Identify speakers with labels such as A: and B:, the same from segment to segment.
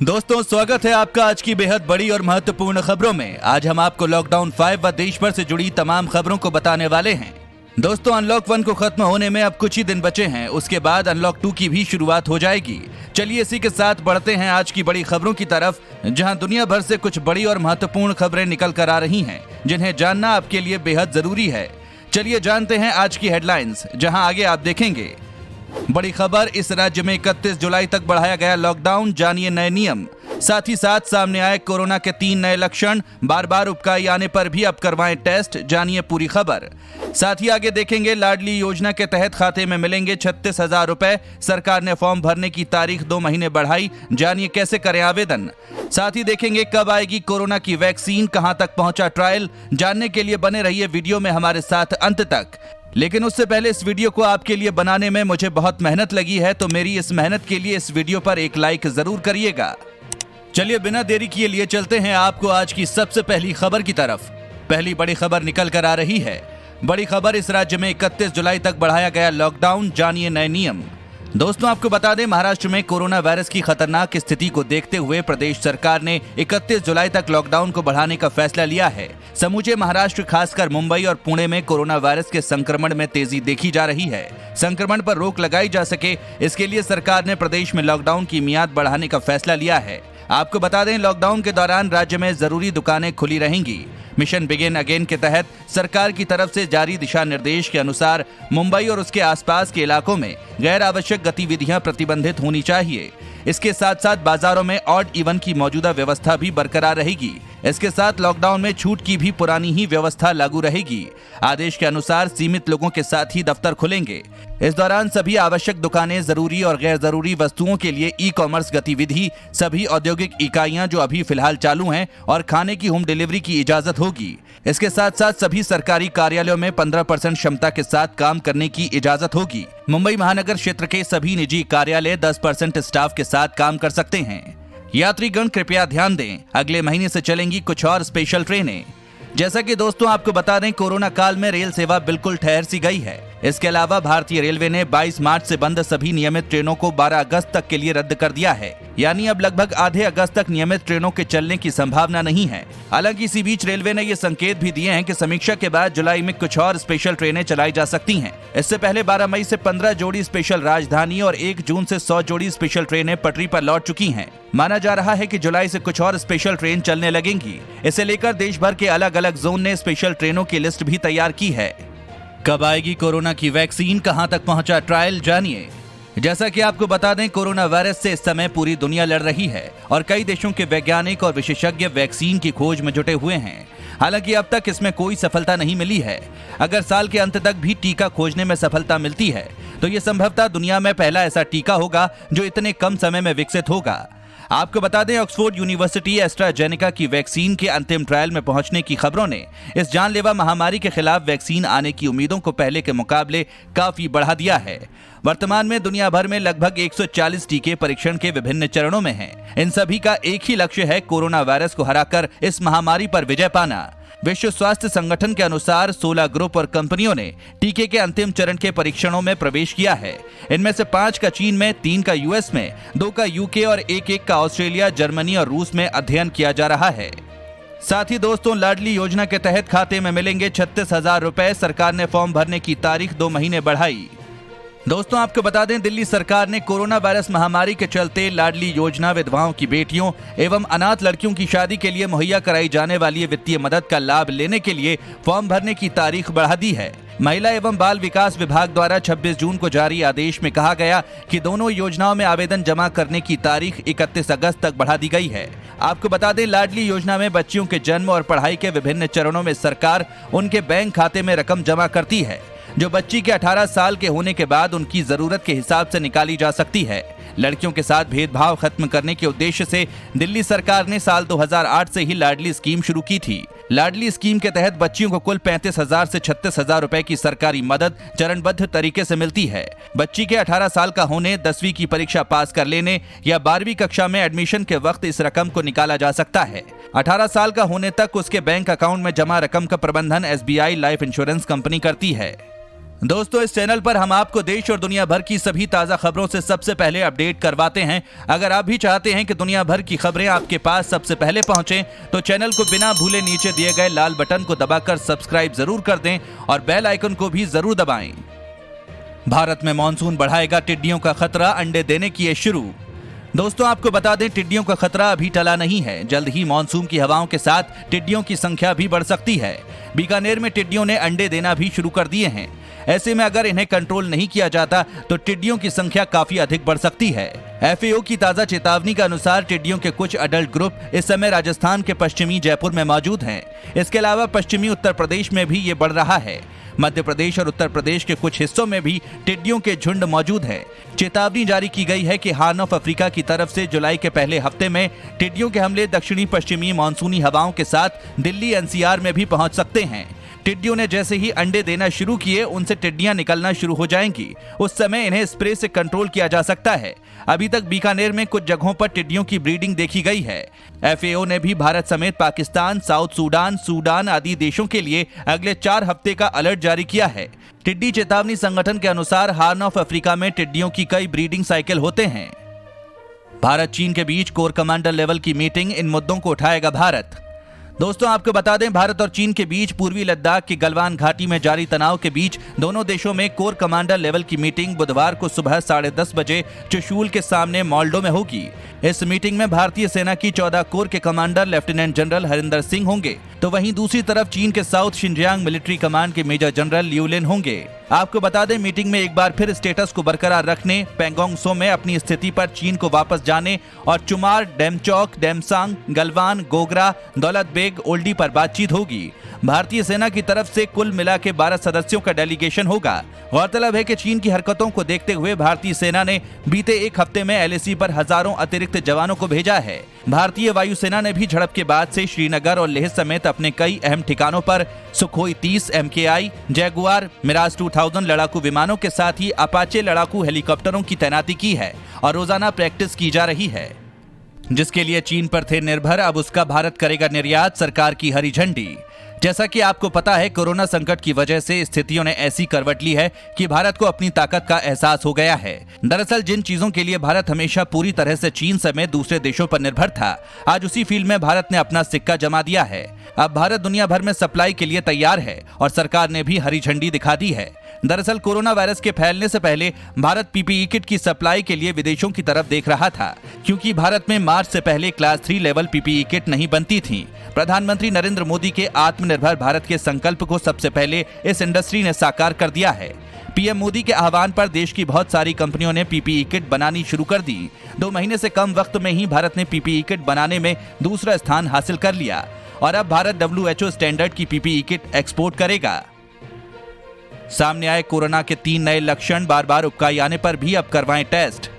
A: दोस्तों, स्वागत है आपका आज की बेहद बड़ी और महत्वपूर्ण खबरों में। आज हम आपको लॉकडाउन 5 व देश भर से जुड़ी तमाम खबरों को बताने वाले हैं। दोस्तों, अनलॉक 1 को खत्म होने में अब कुछ ही दिन बचे हैं। उसके बाद अनलॉक 2 की भी शुरुआत हो जाएगी। चलिए इसी के साथ बढ़ते हैं आज की बड़ी खबरों की तरफ, जहां दुनिया भर से कुछ बड़ी और महत्वपूर्ण खबरें निकल कर आ रही हैं, जिन्हें जानना आपके लिए बेहद जरूरी है। चलिए जानते हैं आज की हेडलाइंस, जहां आगे आप देखेंगे। बड़ी खबर, इस राज्य में 31 जुलाई तक बढ़ाया गया लॉकडाउन, जानिए नए नियम। साथ ही साथ सामने आए कोरोना के 3 नए लक्षण, बार बार उबकाई आने पर भी अब करवाएं टेस्ट, जानिए पूरी खबर। साथ ही आगे देखेंगे, लाडली योजना के तहत खाते में मिलेंगे 36,000 रुपए। सरकार ने फॉर्म भरने की तारीख 2 महीने बढ़ाई, जानिए कैसे करें आवेदन। साथ ही देखेंगे कब आएगी कोरोना की वैक्सीन, कहां तक पहुंचा ट्रायल। जानने के लिए बने रहिए वीडियो में हमारे साथ अंत तक। लेकिन उससे पहले इस वीडियो को आपके लिए बनाने में मुझे बहुत मेहनत लगी है, तो मेरी इस मेहनत के लिए इस वीडियो पर एक लाइक जरूर करिएगा। चलिए बिना देरी किए लिए चलते हैं आपको आज की सबसे पहली खबर की तरफ। पहली बड़ी खबर निकल कर आ रही है। बड़ी खबर, इस राज्य में 31 जुलाई तक बढ़ाया गया लॉकडाउन, जानिए नए नियम। दोस्तों, आपको बता दें, महाराष्ट्र में कोरोना वायरस की खतरनाक स्थिति को देखते हुए प्रदेश सरकार ने 31 जुलाई तक लॉकडाउन को बढ़ाने का फैसला लिया है। समूचे महाराष्ट्र, खासकर मुंबई और पुणे में कोरोना वायरस के संक्रमण में तेजी देखी जा रही है। संक्रमण पर रोक लगाई जा सके, इसके लिए सरकार ने प्रदेश में लॉकडाउन की मियाद बढ़ाने का फैसला लिया है। आपको बता दें, लॉकडाउन के दौरान राज्य में जरूरी दुकानें खुली रहेंगी। मिशन बिगिन अगेन के तहत सरकार की तरफ से जारी दिशा निर्देश के अनुसार मुंबई और उसके आसपास के इलाकों में गैर आवश्यक गतिविधियां प्रतिबंधित होनी चाहिए। इसके साथ साथ बाजारों में ऑड इवन की मौजूदा व्यवस्था भी बरकरार रहेगी। इसके साथ लॉकडाउन में छूट की भी पुरानी ही व्यवस्था लागू रहेगी। आदेश के अनुसार सीमित लोगों के साथ ही दफ्तर खुलेंगे। इस दौरान सभी आवश्यक दुकानें, जरूरी और गैर जरूरी वस्तुओं के लिए ई-कॉमर्स गतिविधि, सभी औद्योगिक इकाइयां जो अभी फिलहाल चालू हैं, और खाने की होम डिलीवरी की इजाजत होगी। इसके साथ साथ सभी सरकारी कार्यालयों में 15% क्षमता के साथ काम करने की इजाजत होगी। मुंबई महानगर क्षेत्र के सभी निजी कार्यालय 10% स्टाफ के साथ काम कर सकते हैं। यात्रीगण कृपया ध्यान दें, अगले महीने से चलेंगी कुछ और स्पेशल ट्रेनें। जैसा कि दोस्तों आपको बता दें, कोरोना काल में रेल सेवा बिल्कुल ठहर सी गई है। इसके अलावा भारतीय रेलवे ने 22 मार्च से बंद सभी नियमित ट्रेनों को 12 अगस्त तक के लिए रद्द कर दिया है। यानी अब लगभग आधे अगस्त तक नियमित ट्रेनों के चलने की संभावना नहीं है। हालांकि इसी बीच रेलवे ने ये संकेत भी दिए हैं कि समीक्षा के बाद जुलाई में कुछ और स्पेशल ट्रेनें चलाई जा सकती हैं। इससे पहले 12 मई से 15 जोड़ी स्पेशल राजधानी और 1 जून से 100 जोड़ी स्पेशल ट्रेनें पटरी पर लौट चुकी हैं। माना जा रहा है कि जुलाई से कुछ और स्पेशल ट्रेन चलने लगेंगी। इसे लेकर देश भर के अलग अलग जोन ने स्पेशल ट्रेनों की लिस्ट भी तैयार की है। कब आएगी कोरोना की वैक्सीन, कहां तक पहुंचा ट्रायल, जानिए। जैसा कि आपको बता दें, कोरोना वायरस से इस समय पूरी दुनिया लड़ रही है और कई देशों के वैज्ञानिक और विशेषज्ञ वैक्सीन की खोज में जुटे हुए हैं। हालांकि अब तक इसमें कोई सफलता नहीं मिली है। अगर साल के अंत तक भी टीका खोजने में सफलता मिलती है, तो ये संभवतः दुनिया में पहला ऐसा टीका होगा जो इतने कम समय में विकसित होगा। आपको बता दें, ऑक्सफोर्ड यूनिवर्सिटी एस्ट्राजेनेका की वैक्सीन के अंतिम ट्रायल में पहुंचने की खबरों ने इस जानलेवा महामारी के खिलाफ वैक्सीन आने की उम्मीदों को पहले के मुकाबले काफी बढ़ा दिया है। वर्तमान में दुनिया भर में लगभग 140 टीके परीक्षण के विभिन्न चरणों में हैं। इन सभी का एक ही लक्ष्य है, कोरोना वायरस को हराकर इस महामारी पर विजय पाना। विश्व स्वास्थ्य संगठन के अनुसार 16 ग्रुप और कंपनियों ने टीके के अंतिम चरण के परीक्षणों में प्रवेश किया है। इनमें से 5 का चीन में, 3 का यूएस में, 2 का यूके और 1 का ऑस्ट्रेलिया, जर्मनी और रूस में अध्ययन किया जा रहा है। साथ ही दोस्तों, लाडली योजना के तहत खाते में मिलेंगे 36,000 रुपए। सरकार ने फॉर्म भरने की तारीख 2 महीने बढ़ाई। दोस्तों, आपको बता दें, दिल्ली सरकार ने कोरोना वायरस महामारी के चलते लाडली योजना, विधवाओं की बेटियों एवं अनाथ लड़कियों की शादी के लिए मुहैया कराई जाने वाली वित्तीय मदद का लाभ लेने के लिए फॉर्म भरने की तारीख बढ़ा दी है। महिला एवं बाल विकास विभाग द्वारा 26 जून को जारी आदेश में कहा गया कि दोनों योजनाओं में आवेदन जमा करने की तारीख 31 अगस्त तक बढ़ा दी गई है। आपको बता दें, लाडली योजना में बच्चियों के जन्म और पढ़ाई के विभिन्न चरणों में सरकार उनके बैंक खाते में रकम जमा करती है, जो बच्ची के 18 साल के होने के बाद उनकी जरूरत के हिसाब से निकाली जा सकती है। लड़कियों के साथ भेदभाव खत्म करने के उद्देश्य से दिल्ली सरकार ने साल 2008 से ही लाडली स्कीम शुरू की थी। लाडली स्कीम के तहत बच्चियों को कुल 35,000 से 36,000 रुपए की सरकारी मदद चरणबद्ध तरीके से मिलती है। बच्ची के 18 साल का होने, 10वीं की परीक्षा पास कर लेने या 12वीं कक्षा में एडमिशन के वक्त इस रकम को निकाला जा सकता है। 18 साल का होने तक उसके बैंक अकाउंट में जमा रकम का प्रबंधन SBI लाइफ इंश्योरेंस कंपनी करती है। दोस्तों, इस चैनल पर हम आपको देश और दुनिया भर की सभी ताजा खबरों से सबसे पहले अपडेट करवाते हैं। अगर आप भी चाहते हैं कि दुनिया भर की खबरें आपके पास सबसे पहले पहुंचें, तो चैनल को बिना भूले नीचे दिए गए लाल बटन को दबाकर सब्सक्राइब जरूर कर दें और बेल आइकन को भी जरूर दबाएं। भारत में मॉनसून बढ़ाएगा टिड्डियों का खतरा, अंडे देने की शुरू। दोस्तों, आपको बता दें, टिड्डियों का खतरा अभी टला नहीं है। जल्द ही मॉनसून की हवाओं के साथ टिड्डियों की संख्या भी बढ़ सकती है। बीकानेर में टिड्डियों ने अंडे देना भी शुरू कर दिए हैं। ऐसे में अगर इन्हें कंट्रोल नहीं किया जाता तो टिड्डियों की संख्या काफी अधिक बढ़ सकती है। FAO की ताजा चेतावनी के अनुसार टिड्डियों के कुछ अडल्ट ग्रुप इस समय राजस्थान के पश्चिमी जयपुर में मौजूद हैं। इसके अलावा पश्चिमी उत्तर प्रदेश में भी ये बढ़ रहा है। मध्य प्रदेश और उत्तर प्रदेश के कुछ हिस्सों में भी टिड्डियों के झुंड मौजूद है। चेतावनी जारी की गई है कि हॉर्न ऑफ अफ्रीका की तरफ से जुलाई के पहले हफ्ते में टिड्डियों के हमले दक्षिणी पश्चिमी मानसूनी हवाओं के साथ दिल्ली NCR में भी पहुंच सकते हैं। टिड्डियों ने जैसे ही अंडे देना शुरू किए, उनसे टिड्डियां निकलना शुरू हो जाएंगी। उस समय इन्हें स्प्रे से कंट्रोल किया जा सकता है। अभी तक बीकानेर में कुछ जगहों पर टिड्डियों की ब्रीडिंग देखी गई है। FAO ने भी भारत समेत पाकिस्तान, साउथ सूडान आदि देशों के लिए अगले 4 हफ्ते का अलर्ट जारी किया है। टिड्डी चेतावनी संगठन के अनुसार हॉर्न ऑफ अफ्रीका में टिड्डियों की कई ब्रीडिंग साइकिल होते हैं। भारत चीन के बीच कोर कमांडर लेवल की मीटिंग, इन मुद्दों को उठाएगा भारत। दोस्तों, आपको बता दें, भारत और चीन के बीच पूर्वी लद्दाख की गलवान घाटी में जारी तनाव के बीच दोनों देशों में कोर कमांडर लेवल की मीटिंग बुधवार को सुबह 10:30 बजे चुशूल के सामने मॉल्डो में होगी। इस मीटिंग में भारतीय सेना की 14 कोर के commander lieutenant general Harinder Singh होंगे, तो वहीं दूसरी तरफ चीन के साउथ शिनजियांग मिलिट्री कमांड के मेजर जनरल लियू लिन होंगे। आपको बता दें, मीटिंग में एक बार फिर स्टेटस को बरकरार रखने, पैंगोंग त्सो में अपनी स्थिति पर चीन को वापस जाने और चुमार, डेमचौक, डेमसांग, गलवान, गोगरा, दौलत बेग, ओल्डी पर बातचीत होगी। भारतीय सेना की तरफ से कुल मिला के 12 सदस्यों का डेलीगेशन होगा। गौरतलब है कि चीन की हरकतों को देखते हुए भारतीय सेना ने बीते एक हफ्ते में LAC पर हजारों अतिरिक्त जवानों को भेजा है। भारतीय वायुसेना ने भी झड़प के बाद से श्रीनगर और लेह समेत अपने कई अहम ठिकानों पर सुखोई 30, MKI, जैगुआर, मिराज 2000 लड़ाकू विमानों के साथ ही अपाचे लड़ाकू हेलीकॉप्टरों की तैनाती की है और रोजाना प्रैक्टिस की जा रही है। जिसके लिए चीन पर थे निर्भर, अब उसका भारत करेगा निर्यात, सरकार की हरी झंडी। जैसा कि आपको पता है, कोरोना संकट की वजह से स्थितियों ने ऐसी करवट ली है कि भारत को अपनी ताकत का एहसास हो गया है। दरअसल जिन चीजों के लिए भारत हमेशा पूरी तरह से चीन समेत दूसरे देशों पर निर्भर था, आज उसी फील्ड में भारत ने अपना सिक्का जमा दिया है। अब भारत दुनिया भर में सप्लाई के लिए तैयार है और सरकार ने भी हरी झंडी दिखा दी है। दरअसल कोरोना वायरस के फैलने से पहले भारत PPE किट की सप्लाई के लिए विदेशों की तरफ देख रहा था, क्योंकि भारत में मार्च से पहले क्लास 3 लेवल PPE किट नहीं बनती थी। प्रधानमंत्री नरेंद्र मोदी के आत्मनिर्भर भारत के संकल्प को सबसे पहले इस इंडस्ट्री ने साकार कर दिया है। PM मोदी के आह्वान पर देश की बहुत सारी कंपनियों ने PPE किट बनानी शुरू कर दी। 2 महीने से कम वक्त में ही भारत ने PPE किट बनाने में दूसरा स्थान हासिल कर लिया और अब भारत WHO स्टैंडर्ड की PPE किट एक्सपोर्ट करेगा। सामने आए कोरोना के 3 नए लक्षण, बार-बार उबकाई आने पर भी अब करवाएं टेस्ट।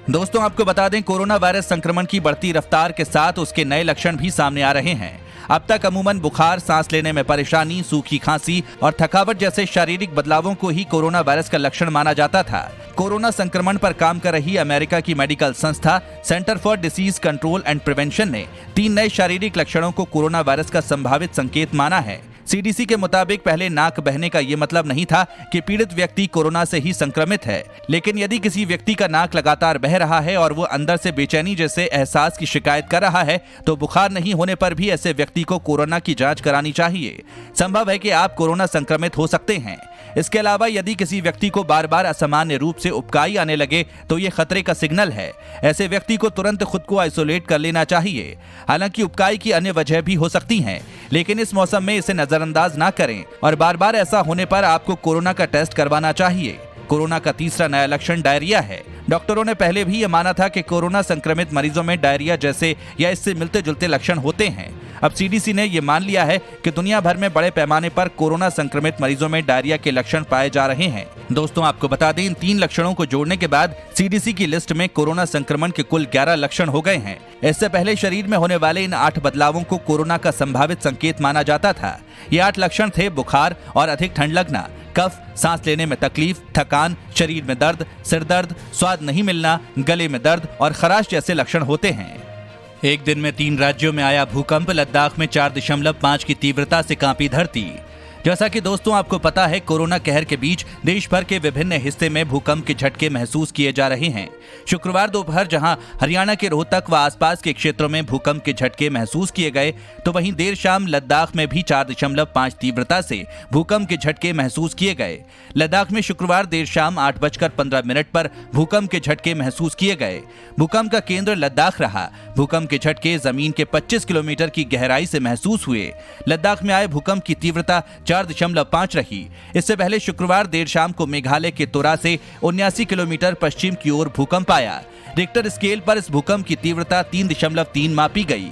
A: दोस्तों, आपको बता दें, कोरोना वायरस संक्रमण की बढ़ती रफ्तार के साथ उसके नए लक्षण भी सामने आ रहे हैं। अब तक अमूमन बुखार, सांस लेने में परेशानी, सूखी खांसी और थकावट जैसे शारीरिक बदलावों को ही कोरोना वायरस का लक्षण माना जाता था। कोरोना संक्रमण पर काम कर रही अमेरिका की मेडिकल संस्था centre for disease control and prevention ने 3 नए शारीरिक लक्षणों को कोरोना वायरस का संभावित संकेत माना है। CDC के मुताबिक पहले नाक बहने का ये मतलब नहीं था कि पीड़ित व्यक्ति कोरोना से ही संक्रमित है, लेकिन यदि किसी व्यक्ति का नाक लगातार बह रहा है और वो अंदर से बेचैनी जैसे एहसास की शिकायत कर रहा है, तो बुखार नहीं होने पर भी ऐसे व्यक्ति को कोरोना की जांच करानी चाहिए। संभव है कि आप कोरोना संक्रमित हो सकते हैं। इसके अलावा यदि किसी व्यक्ति को बार बार असामान्य रूप से उबकाई आने लगे तो ये खतरे का सिग्नल है। ऐसे व्यक्ति को तुरंत खुद को आइसोलेट कर लेना चाहिए। हालांकि उबकाई की अन्य वजह भी हो सकती हैं, लेकिन इस मौसम में इसे नजरअंदाज ना करें और बार बार ऐसा होने पर आपको कोरोना का टेस्ट करवाना चाहिए। कोरोना का तीसरा नया लक्षण डायरिया है। डॉक्टरों ने पहले भी ये माना था कि कोरोना संक्रमित मरीजों में डायरिया जैसे या इससे मिलते जुलते लक्षण होते हैं। अब CDC ने ये मान लिया है कि दुनिया भर में बड़े पैमाने पर कोरोना संक्रमित मरीजों में डायरिया के लक्षण पाए जा रहे हैं। दोस्तों, आपको बता दें, इन 3 लक्षणों को जोड़ने के बाद CDC की लिस्ट में कोरोना संक्रमण के कुल 11 लक्षण हो गए हैं। इससे पहले शरीर में होने वाले इन 8 बदलावों को कोरोना का संभावित संकेत माना जाता था। ये 8 लक्षण थे: बुखार और अधिक ठंड लगना, कफ, सांस लेने में तकलीफ, थकान, शरीर में दर्द, सिर दर्द, स्वाद नहीं मिलना, गले में दर्द और खराश जैसे लक्षण होते हैं। एक दिन में 3 राज्यों में आया भूकंप। लद्दाख में 4.5 की तीव्रता से कांपी धरती। जैसा कि दोस्तों आपको पता है, कोरोना कहर के बीच देश भर के विभिन्न हिस्से में भूकंप के झटके महसूस किए जा रहे हैं। शुक्रवार दोपहर जहां हरियाणा के रोहतक व आसपास के क्षेत्रों में भूकंप के झटके महसूस किए गए, तो वहीं देर शाम लद्दाख में भी 4.5 तीव्रता से भूकंप के झटके महसूस किए गए। लद्दाख में शुक्रवार देर शाम 8:15 पर भूकंप के झटके महसूस किए गए। भूकंप का केंद्र लद्दाख रहा। भूकंप के झटके जमीन के 25 किलोमीटर की गहराई से महसूस हुए। लद्दाख में आए भूकंप की तीव्रता 4.5 रही। इससे पहले शुक्रवार देर शाम को मेघालय के तुरा से 79 किलोमीटर पश्चिम की ओर भूकंप आया। रिक्टर स्केल पर इस भूकंप की तीव्रता 3.3 मापी गई।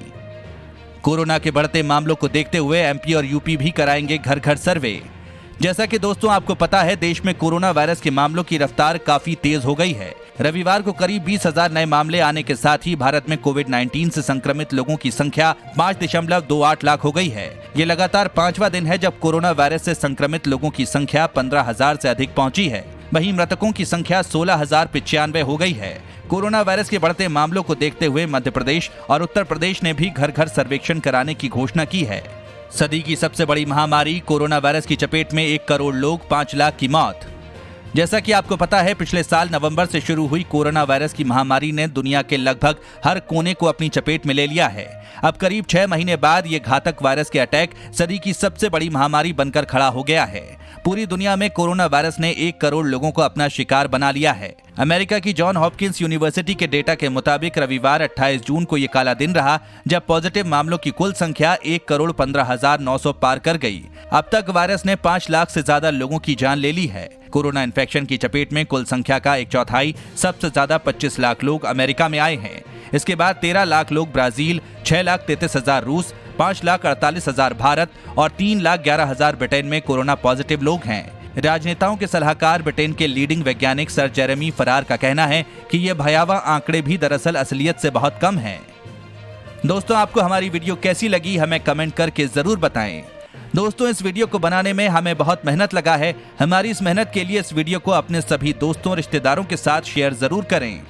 A: कोरोना के बढ़ते मामलों को देखते हुए एमपी और यूपी भी कराएंगे घर घर सर्वे। जैसा कि दोस्तों आपको पता है, देश में कोरोना वायरस के मामलों की रफ्तार काफी तेज हो गई है। रविवार को करीब 20,000 नए मामले आने के साथ ही भारत में कोविड-19 से संक्रमित लोगों की संख्या 5.28 लाख हो गई है। ये लगातार 5वां दिन है जब कोरोना वायरस से संक्रमित लोगों की संख्या 15,000 से अधिक पहुंची है। वहीं मृतकों की संख्या 16,095 हो गई है। कोरोना वायरस के बढ़ते मामलों को देखते हुए मध्य प्रदेश और उत्तर प्रदेश ने भी घर घर सर्वेक्षण कराने की घोषणा की है। सदी की सबसे बड़ी महामारी कोरोना वायरस की चपेट में 1 करोड़ लोग, 5 लाख की मौत। जैसा कि आपको पता है, पिछले साल नवंबर से शुरू हुई कोरोना वायरस की महामारी ने दुनिया के लगभग हर कोने को अपनी चपेट में ले लिया है। अब करीब 6 महीने बाद ये घातक वायरस के अटैक सदी की सबसे बड़ी महामारी बनकर खड़ा हो गया है। पूरी दुनिया में कोरोना वायरस ने 1 करोड़ लोगों को अपना शिकार बना लिया है। अमेरिका की जॉन हॉपकिंस यूनिवर्सिटी के डेटा के मुताबिक रविवार 28 जून को ये काला दिन रहा जब पॉजिटिव मामलों की कुल संख्या 1,15,900 पार कर गई। अब तक वायरस ने 5 लाख से ज्यादा लोगों की जान ले ली है। कोरोना इन्फेक्शन की चपेट में कुल संख्या का 1/4, सबसे ज्यादा 25 लाख लोग अमेरिका में आए हैं। इसके बाद 13 लाख लोग ब्राजील, 6,33,000 रूस, 5,48,000 भारत और 3,11,000 ब्रिटेन में कोरोना पॉजिटिव लोग हैं। राजनेताओं के सलाहकार ब्रिटेन के लीडिंग वैज्ञानिक सर जेरेमी फरार का कहना है कि ये भयावह आंकड़े भी दरअसल असलियत से बहुत कम हैं। दोस्तों, आपको हमारी वीडियो कैसी लगी हमें कमेंट करके जरूर बताएं। दोस्तों, इस वीडियो को बनाने में हमें बहुत मेहनत लगा है। हमारी इस मेहनत के लिए इस वीडियो को अपने सभी दोस्तों, रिश्तेदारों के साथ शेयर जरूर करें।